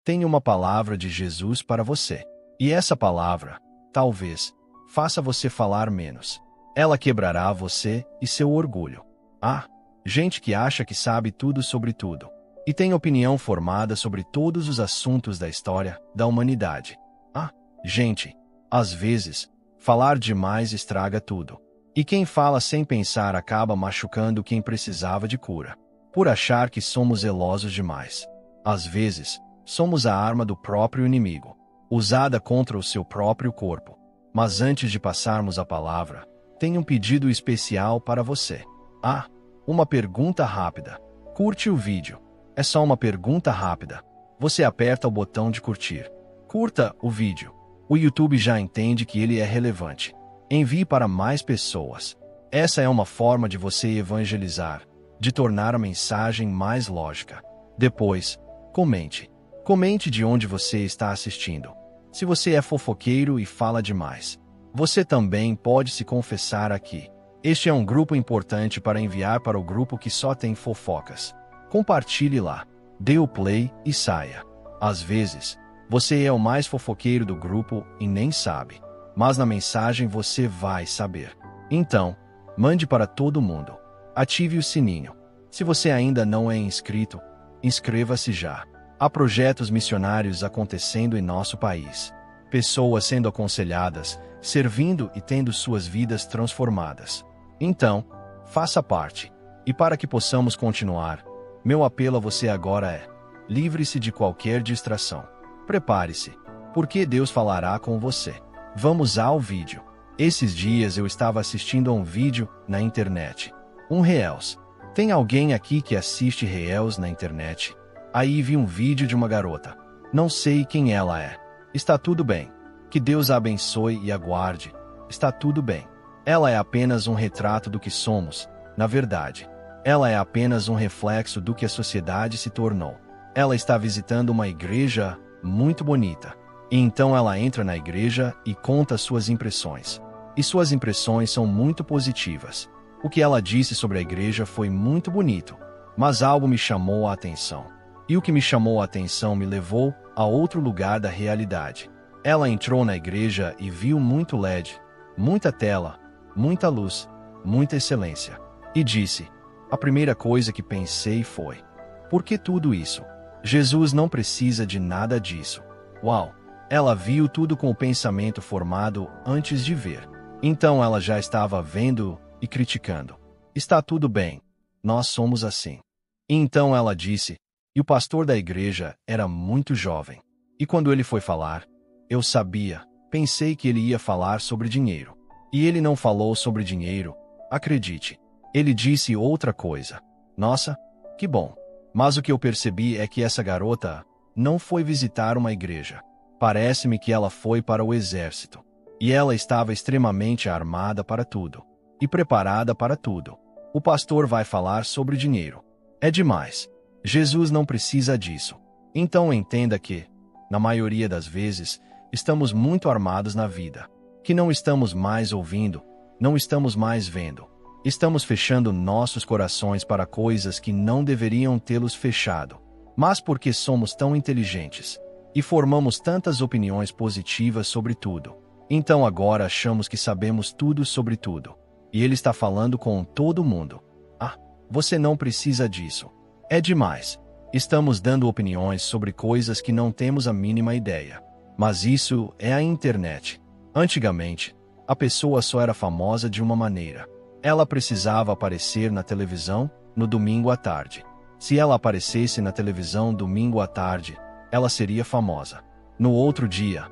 tenho uma palavra de Jesus para você. E essa palavra, talvez, faça você falar menos. Ela quebrará você e seu orgulho. Gente que acha que sabe tudo sobre tudo e tem opinião formada sobre todos os assuntos da história da humanidade. Gente, às vezes, falar demais estraga tudo. E quem fala sem pensar acaba machucando quem precisava de cura, por achar que somos zelosos demais. Às vezes, somos a arma do próprio inimigo, usada contra o seu próprio corpo. Mas antes de passarmos a palavra, tenho um pedido especial para você. Uma pergunta rápida. Curte o vídeo. É só uma pergunta rápida. Você aperta o botão de curtir. Curta o vídeo. O YouTube já entende que ele é relevante. Envie para mais pessoas. Essa é uma forma de você evangelizar, de tornar a mensagem mais lógica. Depois, comente. Comente de onde você está assistindo. Se você é fofoqueiro e fala demais, você também pode se confessar aqui. Este é um grupo importante para enviar para o grupo que só tem fofocas. Compartilhe lá. Dê o play e saia. Às vezes, você é o mais fofoqueiro do grupo e nem sabe. Mas na mensagem você vai saber. Então, mande para todo mundo. Ative o sininho. Se você ainda não é inscrito, inscreva-se já. Há projetos missionários acontecendo em nosso país. Pessoas sendo aconselhadas, servindo e tendo suas vidas transformadas. Então, faça parte. E para que possamos continuar, meu apelo a você agora é: livre-se de qualquer distração. Prepare-se, porque Deus falará com você. Vamos ao vídeo. Esses dias eu estava assistindo a um vídeo na internet. Reels. Tem alguém aqui que assiste Reels na internet? Aí vi um vídeo de uma garota. Não sei quem ela é. Está tudo bem. Que Deus a abençoe e a guarde. Está tudo bem. Ela é apenas um retrato do que somos, na verdade. Ela é apenas um reflexo do que a sociedade se tornou. Ela está visitando uma igreja muito bonita. E então ela entra na igreja e conta suas impressões. E suas impressões são muito positivas. O que ela disse sobre a igreja foi muito bonito, mas algo me chamou a atenção. E o que me chamou a atenção me levou a outro lugar da realidade. Ela entrou na igreja e viu muito LED, muita tela, muita luz, muita excelência. E disse: a primeira coisa que pensei foi: por que tudo isso? Jesus não precisa de nada disso. Uau! Ela viu tudo com o pensamento formado antes de ver. Então ela já estava vendo e criticando. Está tudo bem. Nós somos assim. E então ela disse, e o pastor da igreja era muito jovem. E quando ele foi falar, eu sabia, pensei que ele ia falar sobre dinheiro. E ele não falou sobre dinheiro, acredite. Ele disse outra coisa. Nossa, que bom. Mas o que eu percebi é que essa garota não foi visitar uma igreja. Parece-me que ela foi para o exército. E ela estava extremamente armada para tudo. E preparada para tudo. O pastor vai falar sobre dinheiro. É demais. Jesus não precisa disso. Então entenda que, na maioria das vezes, estamos muito armados na vida. Que não estamos mais ouvindo, não estamos mais vendo. Estamos fechando nossos corações para coisas que não deveriam tê-los fechado. Mas porque somos tão inteligentes e formamos tantas opiniões positivas sobre tudo, então agora achamos que sabemos tudo sobre tudo. E ele está falando com todo mundo. Você não precisa disso. É demais. Estamos dando opiniões sobre coisas que não temos a mínima ideia. Mas isso é a internet. Antigamente, a pessoa só era famosa de uma maneira. Ela precisava aparecer na televisão no domingo à tarde. Se ela aparecesse na televisão domingo à tarde, ela seria famosa. No outro dia,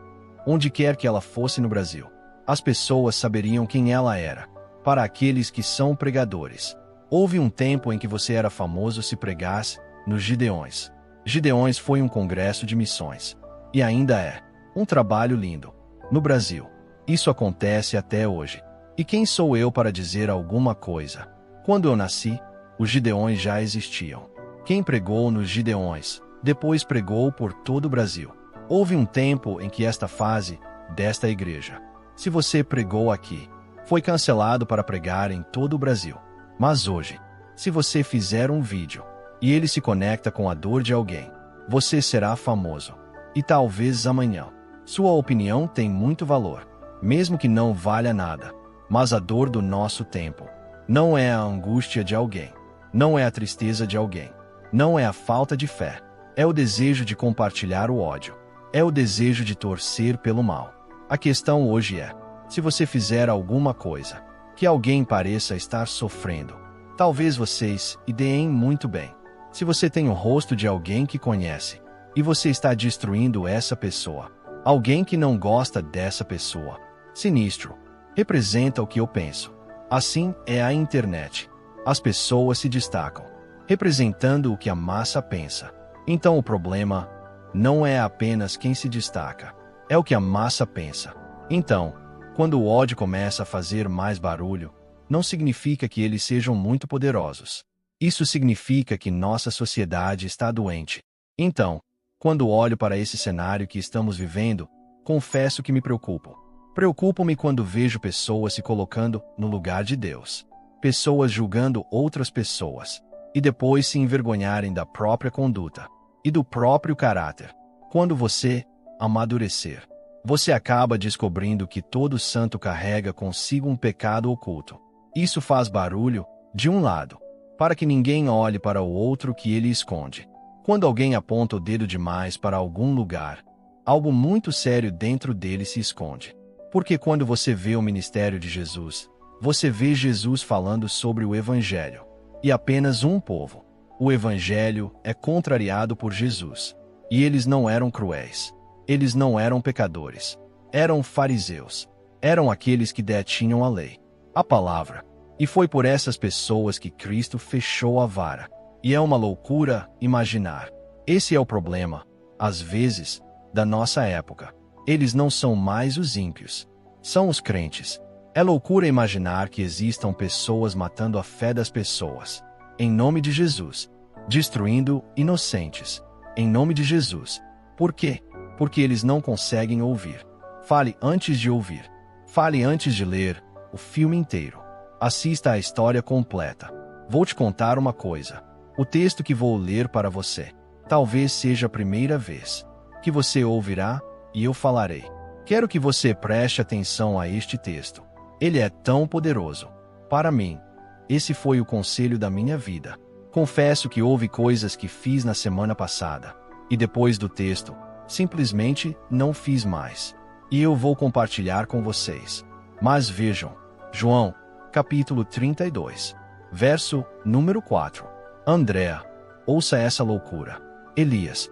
onde quer que ela fosse no Brasil, as pessoas saberiam quem ela era. Para aqueles que são pregadores, houve um tempo em que você era famoso se pregasse nos Gideões. Gideões foi um congresso de missões. E ainda é um trabalho lindo. No Brasil, isso acontece até hoje. E quem sou eu para dizer alguma coisa? Quando eu nasci, os Gideões já existiam. Quem pregou nos Gideões, depois pregou por todo o Brasil. Houve um tempo em que esta fase desta igreja, se você pregou aqui, foi cancelado para pregar em todo o Brasil. Mas hoje, se você fizer um vídeo e ele se conecta com a dor de alguém, você será famoso. e talvez amanhã. Sua opinião tem muito valor, mesmo que não valha nada. Mas a dor do nosso tempo não é a angústia de alguém, não é a tristeza de alguém, não é a falta de fé, é o desejo de compartilhar o ódio, é o desejo de torcer pelo mal. A questão hoje é, se você fizer alguma coisa que alguém pareça estar sofrendo, talvez vocês ideiem muito bem. Se você tem o rosto de alguém que conhece e você está destruindo essa pessoa, alguém que não gosta dessa pessoa, sinistro, representa o que eu penso. Assim é a internet. As pessoas se destacam, representando o que a massa pensa. Então o problema não é apenas quem se destaca, é o que a massa pensa. Então, quando o ódio começa a fazer mais barulho, não significa que eles sejam muito poderosos. Isso significa que nossa sociedade está doente. Então, quando olho para esse cenário que estamos vivendo, confesso que me preocupo. Preocupo-me quando vejo pessoas se colocando no lugar de Deus, pessoas julgando outras pessoas, e depois se envergonharem da própria conduta e do próprio caráter. Quando você amadurecer, você acaba descobrindo que todo santo carrega consigo um pecado oculto. Isso faz barulho, de um lado, para que ninguém olhe para o outro que ele esconde. Quando alguém aponta o dedo demais para algum lugar, algo muito sério dentro dele se esconde. Porque quando você vê o ministério de Jesus, você vê Jesus falando sobre o Evangelho. E apenas um povo. O Evangelho é contrariado por Jesus. E eles não eram cruéis. Eles não eram pecadores. Eram fariseus. Eram aqueles que detinham a lei, a palavra. E foi por essas pessoas que Cristo fechou a vara. E é uma loucura imaginar. Esse é o problema, às vezes, da nossa época. Eles não são mais os ímpios. São os crentes. É loucura imaginar que existam pessoas matando a fé das pessoas. Em nome de Jesus. Destruindo inocentes. Em nome de Jesus. Por quê? Porque eles não conseguem ouvir. Fale antes de ouvir. Fale antes de ler o filme inteiro. Assista a história completa. Vou te contar uma coisa. O texto que vou ler para você talvez seja a primeira vez que você ouvirá e eu falarei. Quero que você preste atenção a este texto. Ele é tão poderoso. Para mim, esse foi o conselho da minha vida. Confesso que houve coisas que fiz na semana passada, e depois do texto, simplesmente não fiz mais. E eu vou compartilhar com vocês. Mas vejam, João, capítulo 32, verso número 4. Andréa, ouça essa loucura. Elias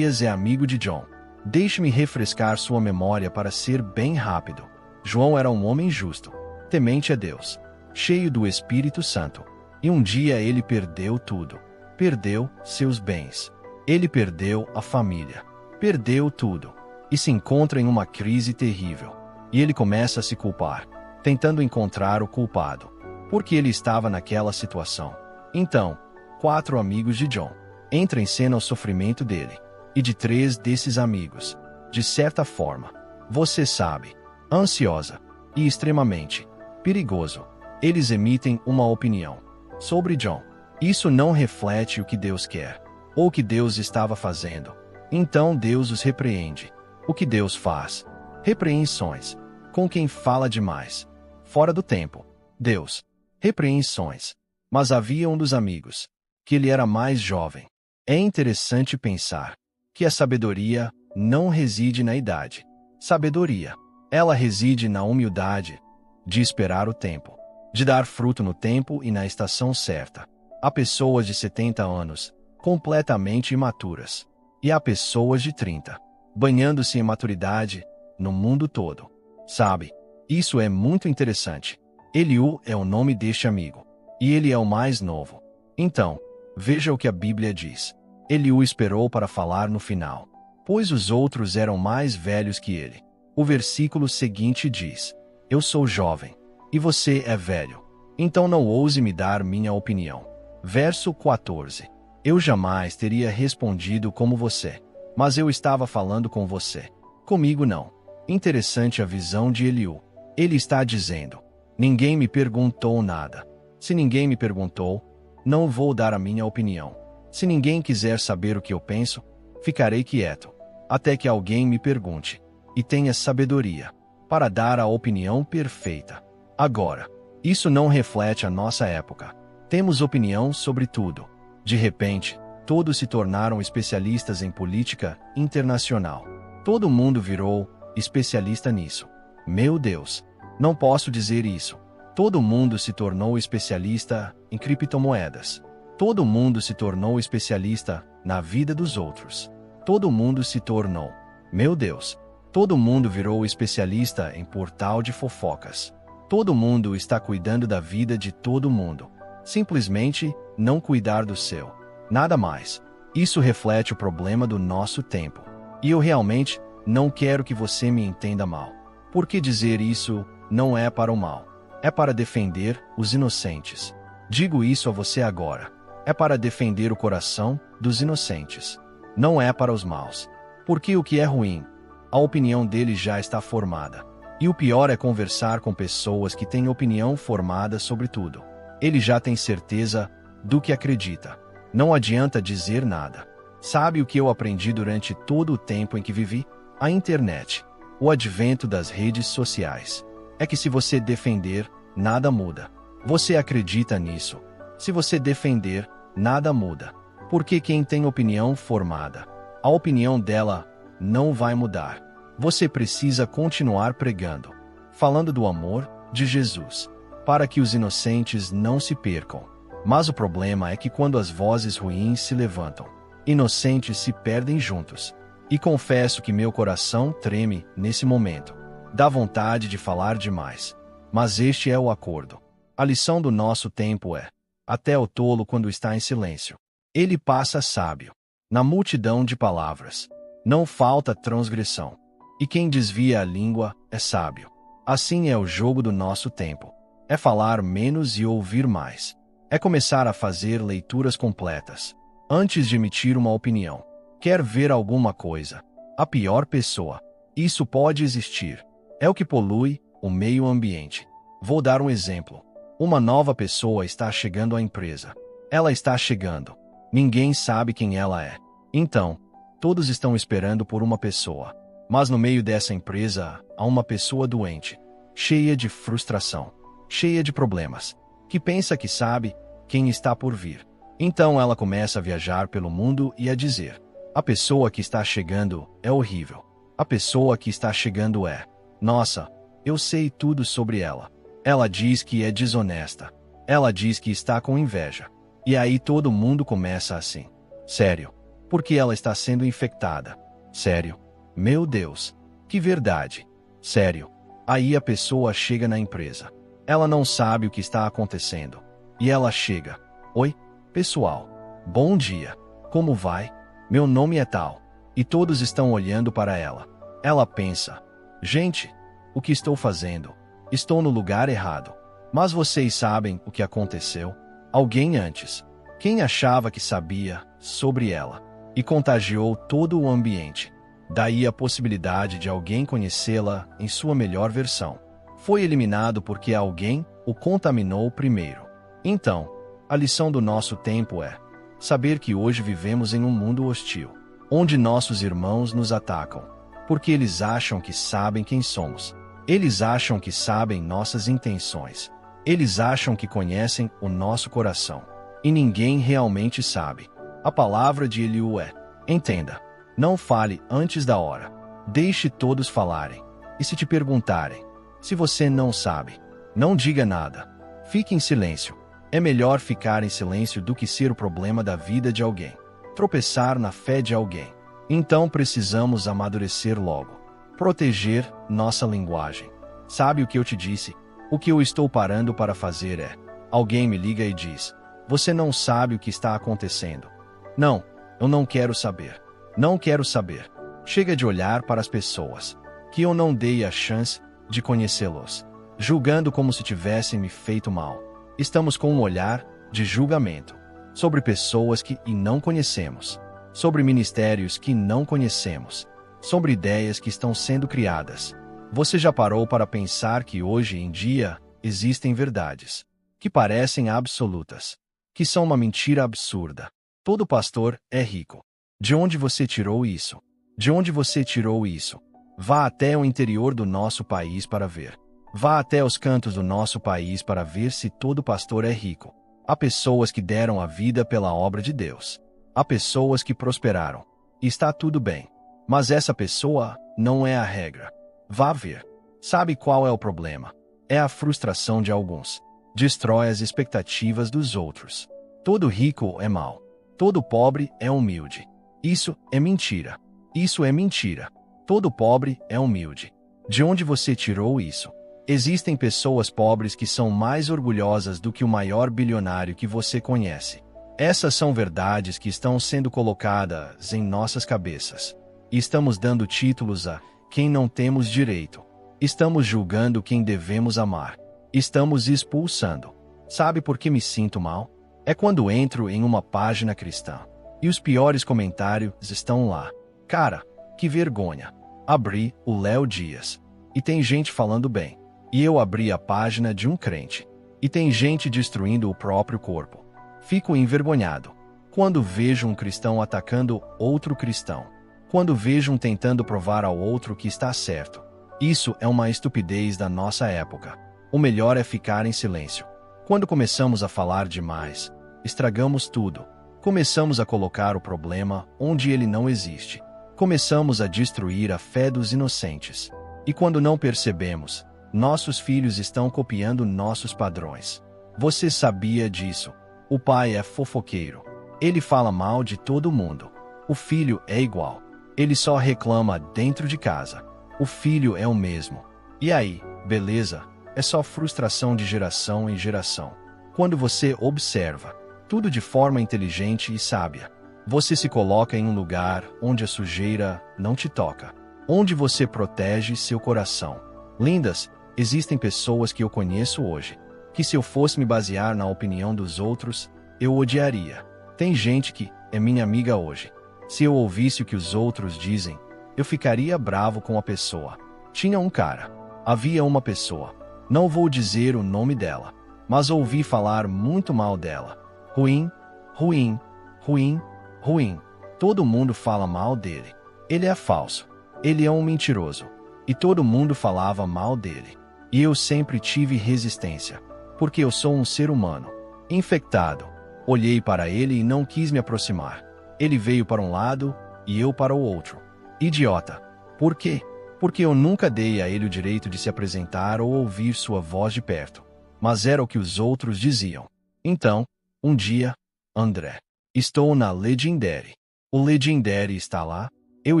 é amigo de John. Deixe-me refrescar sua memória para ser bem rápido. João era um homem justo, temente a Deus, cheio do Espírito Santo. E um dia ele perdeu tudo. Perdeu seus bens. Ele perdeu a família. Perdeu tudo. E se encontra em uma crise terrível. E ele começa a se culpar, tentando encontrar o culpado. Porque ele estava naquela situação. Então, 4 amigos de John entram em cena o sofrimento dele. E de 3 desses amigos, de certa forma, você sabe, ansiosa e extremamente perigoso, eles emitem uma opinião sobre John. Isso não reflete o que Deus quer, ou o que Deus estava fazendo. Então Deus os repreende. O que Deus faz? Repreensões. Com quem fala demais, fora do tempo. Deus. Repreensões. Mas havia um dos amigos, que ele era mais jovem. É interessante pensar que a sabedoria não reside na idade. Sabedoria, ela reside na humildade de esperar o tempo, de dar fruto no tempo e na estação certa. Há pessoas de 70 anos, completamente imaturas, e há pessoas de 30, banhando-se em maturidade no mundo todo. Sabe, isso é muito interessante. Eliú é o nome deste amigo, e ele é o mais novo. Então, veja o que a Bíblia diz. Eliú esperou para falar no final, pois os outros eram mais velhos que ele. O versículo seguinte diz: Eu sou jovem, e você é velho. Então não ouse me dar minha opinião. Verso 14. Eu jamais teria respondido como você, mas eu estava falando com você. Comigo não. Interessante a visão de Eliú. Ele está dizendo: ninguém me perguntou nada. Se ninguém me perguntou, não vou dar a minha opinião. Se ninguém quiser saber o que eu penso, ficarei quieto. até que alguém me pergunte, e tenha sabedoria, para dar a opinião perfeita. Agora, isso não reflete a nossa época. Temos opinião sobre tudo. De repente, todos se tornaram especialistas em política internacional. Todo mundo virou especialista nisso. Meu Deus, não posso dizer isso. Todo mundo se tornou especialista em criptomoedas. Todo mundo se tornou especialista na vida dos outros. Todo mundo se tornou. Meu Deus, todo mundo virou especialista em portal de fofocas. Todo mundo está cuidando da vida de todo mundo. Simplesmente não cuidar do seu. Nada mais. Isso reflete o problema do nosso tempo. E eu realmente não quero que você me entenda mal. Porque dizer isso não é para o mal. É para defender os inocentes. Digo isso a você agora. É para defender o coração dos inocentes. Não é para os maus. Porque o que é ruim, a opinião dele já está formada. E o pior é conversar com pessoas que têm opinião formada sobre tudo. Ele já tem certeza do que acredita. Não adianta dizer nada. Sabe o que eu aprendi durante todo o tempo em que vivi? A internet. O advento das redes sociais. É que se você defender, nada muda. Você acredita nisso? Se você defender, nada muda. Porque quem tem opinião formada, a opinião dela não vai mudar. Você precisa continuar pregando, falando do amor de Jesus, para que os inocentes não se percam. Mas o problema é que quando as vozes ruins se levantam, inocentes se perdem juntos. E confesso que meu coração treme nesse momento. Dá vontade de falar demais. Mas este é o acordo. A lição do nosso tempo é: até o tolo quando está em silêncio, ele passa sábio. Na multidão de palavras, não falta transgressão. E quem desvia a língua é sábio. Assim é o jogo do nosso tempo. É falar menos e ouvir mais. É começar a fazer leituras completas, antes de emitir uma opinião. Quer ver alguma coisa? A pior pessoa. Isso pode existir. É o que polui o meio ambiente. Vou dar um exemplo. Uma nova pessoa está chegando à empresa. Ela está chegando. Ninguém sabe quem ela é. Então, todos estão esperando por uma pessoa. Mas no meio dessa empresa, há uma pessoa doente, cheia de frustração, cheia de problemas, que pensa que sabe quem está por vir. Então ela começa a viajar pelo mundo e a dizer: a pessoa que está chegando é horrível. A pessoa que está chegando é: nossa, eu sei tudo sobre ela. Ela diz que é desonesta. Ela diz que está com inveja. E aí todo mundo começa assim. Sério. Porque ela está sendo infectada. Sério. Meu Deus. Que verdade. Sério. Aí a pessoa chega na empresa. Ela não sabe o que está acontecendo. E ela chega: oi, pessoal. Bom dia. Como vai? Meu nome é tal. E todos estão olhando para ela. Ela pensa: gente, o que estou fazendo? Estou no lugar errado. Mas vocês sabem o que aconteceu? Alguém antes, quem achava que sabia sobre ela, e contagiou todo o ambiente. Daí a possibilidade de alguém conhecê-la em sua melhor versão. Foi eliminado porque alguém o contaminou primeiro. Então, a lição do nosso tempo é saber que hoje vivemos em um mundo hostil, onde nossos irmãos nos atacam, porque eles acham que sabem quem somos. Eles acham que sabem nossas intenções. Eles acham que conhecem o nosso coração. E ninguém realmente sabe. A palavra de Eliú é: entenda. Não fale antes da hora. Deixe todos falarem. E se te perguntarem, se você não sabe, não diga nada. Fique em silêncio. É melhor ficar em silêncio do que ser o problema da vida de alguém. Tropeçar na fé de alguém. Então precisamos amadurecer logo. Proteger nossa linguagem. Sabe o que eu te disse? O que eu estou parando para fazer é: alguém me liga e diz: você não sabe o que está acontecendo. Não, eu não quero saber. Não quero saber. Chega de olhar para as pessoas, que eu não dei a chance de conhecê-los, julgando como se tivessem me feito mal. Estamos com um olhar de julgamento sobre pessoas que não conhecemos, sobre ministérios que não conhecemos, sobre ideias que estão sendo criadas. Você já parou para pensar que hoje em dia existem verdades que parecem absolutas, que são uma mentira absurda? Todo pastor é rico. De onde você tirou isso? De onde você tirou isso? Vá até o interior do nosso país para ver. Vá até os cantos do nosso país para ver se todo pastor é rico. Há pessoas que deram a vida pela obra de Deus. Há pessoas que prosperaram. E está tudo bem. Mas essa pessoa não é a regra. Vá ver. Sabe qual é o problema? É a frustração de alguns. Destrói as expectativas dos outros. Todo rico é mau. Todo pobre é humilde. Isso é mentira. Isso é mentira. Todo pobre é humilde. De onde você tirou isso? Existem pessoas pobres que são mais orgulhosas do que o maior bilionário que você conhece. Essas são verdades que estão sendo colocadas em nossas cabeças. E estamos dando títulos a quem não temos direito. Estamos julgando quem devemos amar. Estamos expulsando. Sabe por que me sinto mal? É quando entro em uma página cristã. E os piores comentários estão lá. Cara, que vergonha. Abri o Léo Dias. E tem gente falando bem. E eu abri a página de um crente. E tem gente destruindo o próprio corpo. Fico envergonhado. Quando vejo um cristão atacando outro cristão. Quando vejo um tentando provar ao outro que está certo. Isso é uma estupidez da nossa época. O melhor é ficar em silêncio. Quando começamos a falar demais, estragamos tudo. Começamos a colocar o problema onde ele não existe. Começamos a destruir a fé dos inocentes. E quando não percebemos, nossos filhos estão copiando nossos padrões. Você sabia disso? O pai é fofoqueiro. Ele fala mal de todo mundo. O filho é igual. Ele só reclama dentro de casa. O filho é o mesmo. E aí, beleza? É só frustração de geração em geração. Quando você observa tudo de forma inteligente e sábia, você se coloca em um lugar onde a sujeira não te toca, onde você protege seu coração. Lindas, existem pessoas que eu conheço hoje, que se eu fosse me basear na opinião dos outros, eu odiaria. Tem gente que é minha amiga hoje. Se eu ouvisse o que os outros dizem, eu ficaria bravo com a pessoa. Tinha um cara. Havia uma pessoa. Não vou dizer o nome dela, mas ouvi falar muito mal dela. Ruim, ruim, ruim, ruim. Todo mundo fala mal dele. Ele é falso. Ele é um mentiroso. E todo mundo falava mal dele. E eu sempre tive resistência, porque eu sou um ser humano. Infectado. Olhei para ele e não quis me aproximar. Ele veio para um lado e eu para o outro. Idiota. Por quê? Porque eu nunca dei a ele o direito de se apresentar ou ouvir sua voz de perto. Mas era o que os outros diziam. Então, um dia, André. Estou na Legendary. O Legendary está lá. Eu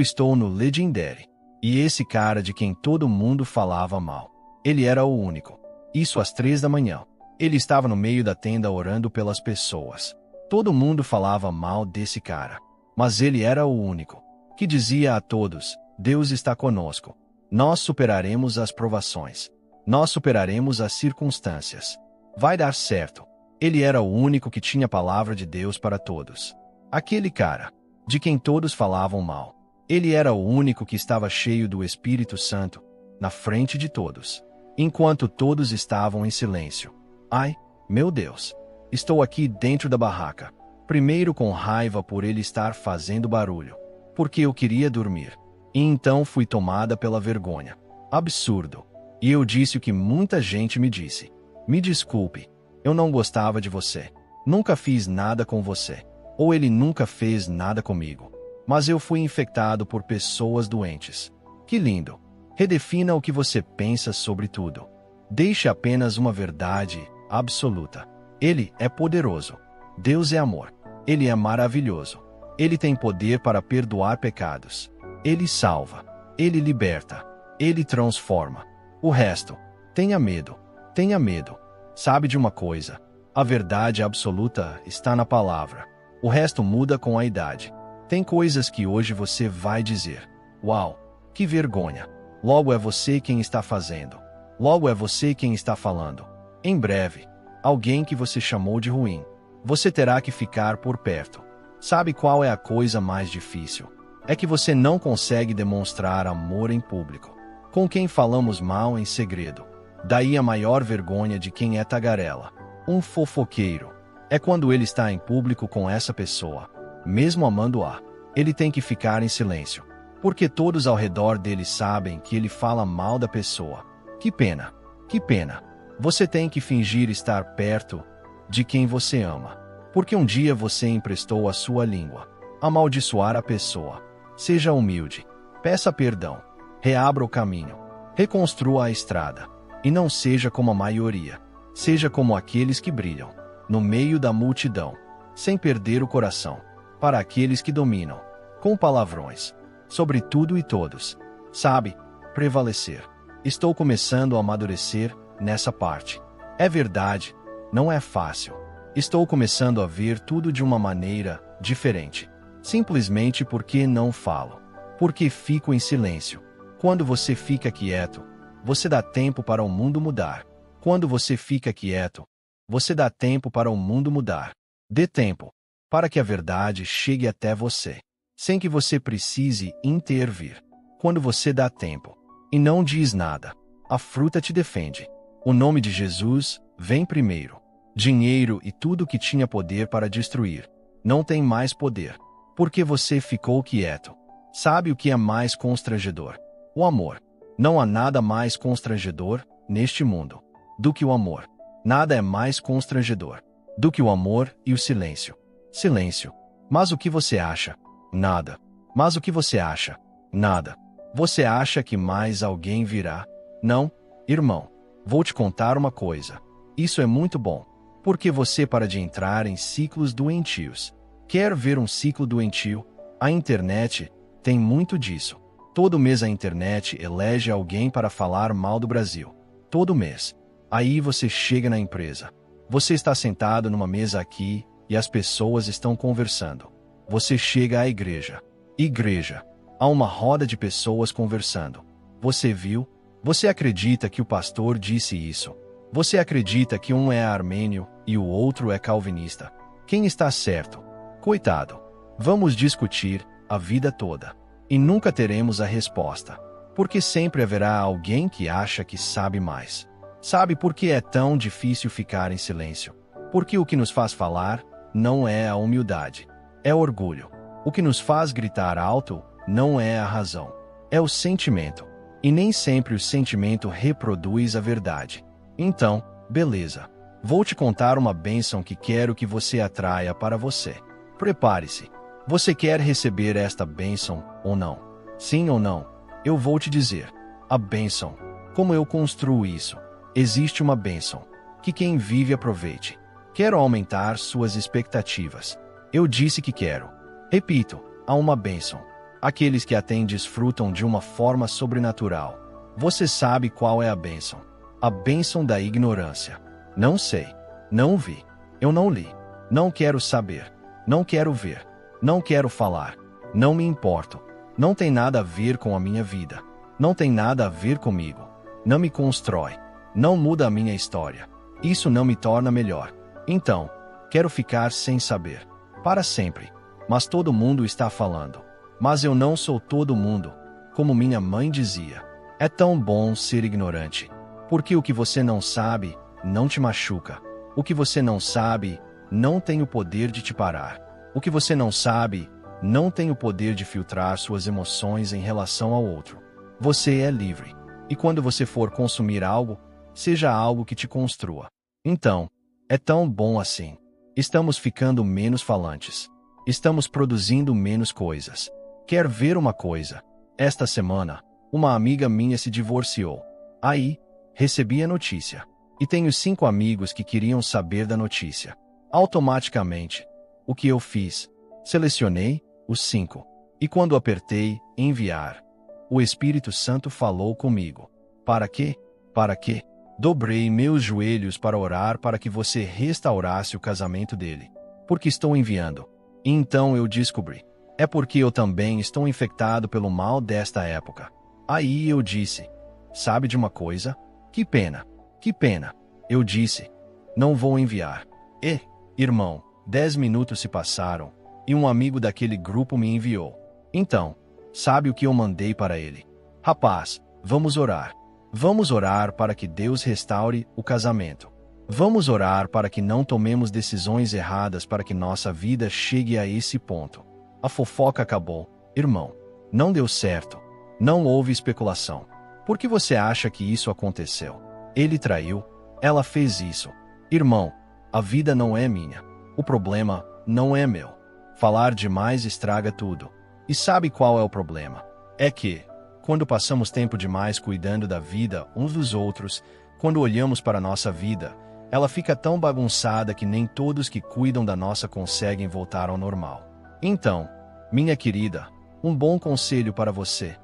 estou no Legendary. E esse cara de quem todo mundo falava mal. Ele era o único. Isso às 3 da manhã. Ele estava no meio da tenda orando pelas pessoas. Todo mundo falava mal desse cara. Mas ele era o único que dizia a todos: Deus está conosco. Nós superaremos as provações. Nós superaremos as circunstâncias. Vai dar certo. Ele era o único que tinha a palavra de Deus para todos. Aquele cara, de quem todos falavam mal. Ele era o único que estava cheio do Espírito Santo, na frente de todos. Enquanto todos estavam em silêncio. Ai, meu Deus. Estou aqui dentro da barraca. Primeiro com raiva por ele estar fazendo barulho. Porque eu queria dormir. E então fui tomada pela vergonha. Absurdo. E eu disse o que muita gente me disse. Me desculpe. Eu não gostava de você. Nunca fiz nada com você. Ou ele nunca fez nada comigo. Mas eu fui infectado por pessoas doentes. Que lindo. Redefina o que você pensa sobre tudo. Deixe apenas uma verdade absoluta. Ele é poderoso. Deus é amor. Ele é maravilhoso. Ele tem poder para perdoar pecados. Ele salva. Ele liberta. Ele transforma. O resto, tenha medo. Tenha medo. Sabe de uma coisa? A verdade absoluta está na palavra. O resto muda com a idade. Tem coisas que hoje você vai dizer: uau, que vergonha. Logo é você quem está fazendo. Logo é você quem está falando. Em breve, alguém que você chamou de ruim. Você terá que ficar por perto. Sabe qual é a coisa mais difícil? É que você não consegue demonstrar amor em público. Com quem falamos mal em segredo. Daí a maior vergonha de quem é tagarela. Um fofoqueiro. É quando ele está em público com essa pessoa. Mesmo amando-a, ele tem que ficar em silêncio. Porque todos ao redor dele sabem que ele fala mal da pessoa. Que pena, que pena. Você tem que fingir estar perto de quem você ama. Porque um dia você emprestou a sua língua. Amaldiçoar a pessoa. Seja humilde. Peça perdão. Reabra o caminho. Reconstrua a estrada. E não seja como a maioria. Seja como aqueles que brilham no meio da multidão, sem perder o coração. Para aqueles que dominam, com palavrões, sobre tudo e todos. Sabe, prevalecer. Estou começando a amadurecer nessa parte. É verdade, não é fácil. Estou começando a ver tudo de uma maneira diferente. Simplesmente porque não falo. Porque fico em silêncio. Quando você fica quieto, você dá tempo para o mundo mudar. Quando você fica quieto, você dá tempo para o mundo mudar. Dê tempo para que a verdade chegue até você, sem que você precise intervir. Quando você dá tempo e não diz nada, a fruta te defende. O nome de Jesus vem primeiro. Dinheiro e tudo que tinha poder para destruir não tem mais poder, porque você ficou quieto. Sabe o que é mais constrangedor? O amor. Não há nada mais constrangedor neste mundo do que o amor. Nada é mais constrangedor do que o amor e o silêncio. Silêncio. Mas o que você acha? Nada. Mas o que você acha? Nada. Você acha que mais alguém virá? Não, irmão. Vou te contar uma coisa. Isso é muito bom. Porque você para de entrar em ciclos doentios. Quer ver um ciclo doentio? A internet tem muito disso. Todo mês a internet elege alguém para falar mal do Brasil. Todo mês. Aí você chega na empresa. Você está sentado numa mesa aqui e as pessoas estão conversando. Você chega à igreja. Igreja. Há uma roda de pessoas conversando. Você viu? Você acredita que o pastor disse isso? Você acredita que um é armênio e o outro é calvinista? Quem está certo? Coitado. Vamos discutir a vida toda. E nunca teremos a resposta. Porque sempre haverá alguém que acha que sabe mais. Sabe por que é tão difícil ficar em silêncio? Porque o que nos faz falar não é a humildade, é orgulho. O que nos faz gritar alto não é a razão, é o sentimento. E nem sempre o sentimento reproduz a verdade. Então, beleza. Vou te contar uma bênção que quero que você atraia para você. Prepare-se. Você quer receber esta bênção ou não? Sim ou não? Eu vou te dizer. A bênção. Como eu construo isso? Existe uma bênção. Que quem vive aproveite. Quero aumentar suas expectativas. Eu disse que quero. Repito, há uma bênção. Aqueles que a têm desfrutam de uma forma sobrenatural. Você sabe qual é a bênção? A bênção da ignorância. Não sei. Não vi. Eu não li. Não quero saber. Não quero ver. Não quero falar. Não me importo. Não tem nada a ver com a minha vida. Não tem nada a ver comigo. Não me constrói. Não muda a minha história. Isso não me torna melhor. Então, quero ficar sem saber. Para sempre. Mas todo mundo está falando. Mas eu não sou todo mundo. Como minha mãe dizia. É tão bom ser ignorante. Porque o que você não sabe, não te machuca. O que você não sabe, não tem o poder de te parar. O que você não sabe, não tem o poder de filtrar suas emoções em relação ao outro. Você é livre. E quando você for consumir algo, seja algo que te construa. Então, é tão bom assim. Estamos ficando menos falantes. Estamos produzindo menos coisas. Quer ver uma coisa? Esta semana, uma amiga minha se divorciou. Aí, recebi a notícia. E tenho 5 amigos que queriam saber da notícia. Automaticamente, o que eu fiz? Selecionei os 5. E quando apertei enviar, o Espírito Santo falou comigo. Para quê? Para quê? Dobrei meus joelhos para orar para que você restaurasse o casamento dele. Porque estou enviando. E então eu descobri. É porque eu também estou infectado pelo mal desta época. Aí eu disse. Sabe de uma coisa? Que pena. Que pena. Eu disse. Não vou enviar. E, irmão, 10 minutos se passaram, e um amigo daquele grupo me enviou. Então, sabe o que eu mandei para ele? Rapaz, vamos orar. Vamos orar para que Deus restaure o casamento. Vamos orar para que não tomemos decisões erradas para que nossa vida chegue a esse ponto. A fofoca acabou, irmão. Não deu certo. Não houve especulação. Por que você acha que isso aconteceu? Ele traiu. Ela fez isso. Irmão, a vida não é minha. O problema não é meu. Falar demais estraga tudo. E sabe qual é o problema? É que, quando passamos tempo demais cuidando da vida uns dos outros, quando olhamos para a nossa vida, ela fica tão bagunçada que nem todos que cuidam da nossa conseguem voltar ao normal. Então, minha querida, um bom conselho para você: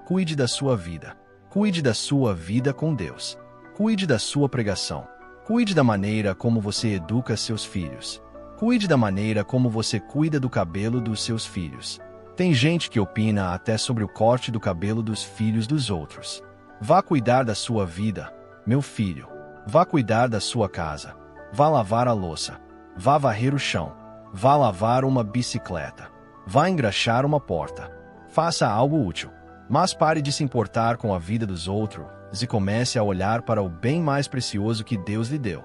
cuide da sua vida. Cuide da sua vida com Deus. Cuide da sua pregação. Cuide da maneira como você educa seus filhos. Cuide da maneira como você cuida do cabelo dos seus filhos. Tem gente que opina até sobre o corte do cabelo dos filhos dos outros. Vá cuidar da sua vida, meu filho. Vá cuidar da sua casa. Vá lavar a louça. Vá varrer o chão. Vá lavar uma bicicleta. Vá engraxar uma porta. Faça algo útil. Mas pare de se importar com a vida dos outros e comece a olhar para o bem mais precioso que Deus lhe deu: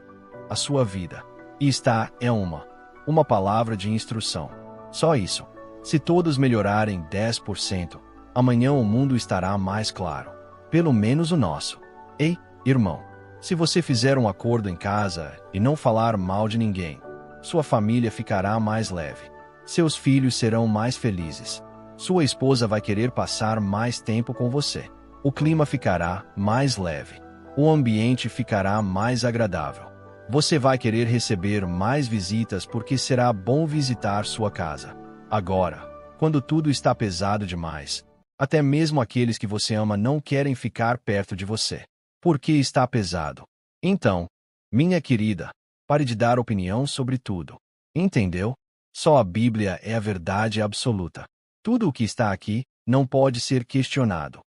a sua vida. E esta é uma palavra de instrução. Só isso. Se todos melhorarem 10%, amanhã o mundo estará mais claro. Pelo menos o nosso. Ei, irmão, se você fizer um acordo em casa e não falar mal de ninguém, sua família ficará mais leve. Seus filhos serão mais felizes. Sua esposa vai querer passar mais tempo com você. O clima ficará mais leve. O ambiente ficará mais agradável. Você vai querer receber mais visitas porque será bom visitar sua casa. Agora, quando tudo está pesado demais, até mesmo aqueles que você ama não querem ficar perto de você. Porque está pesado. Então, minha querida, pare de dar opinião sobre tudo. Entendeu? Só a Bíblia é a verdade absoluta. Tudo o que está aqui não pode ser questionado.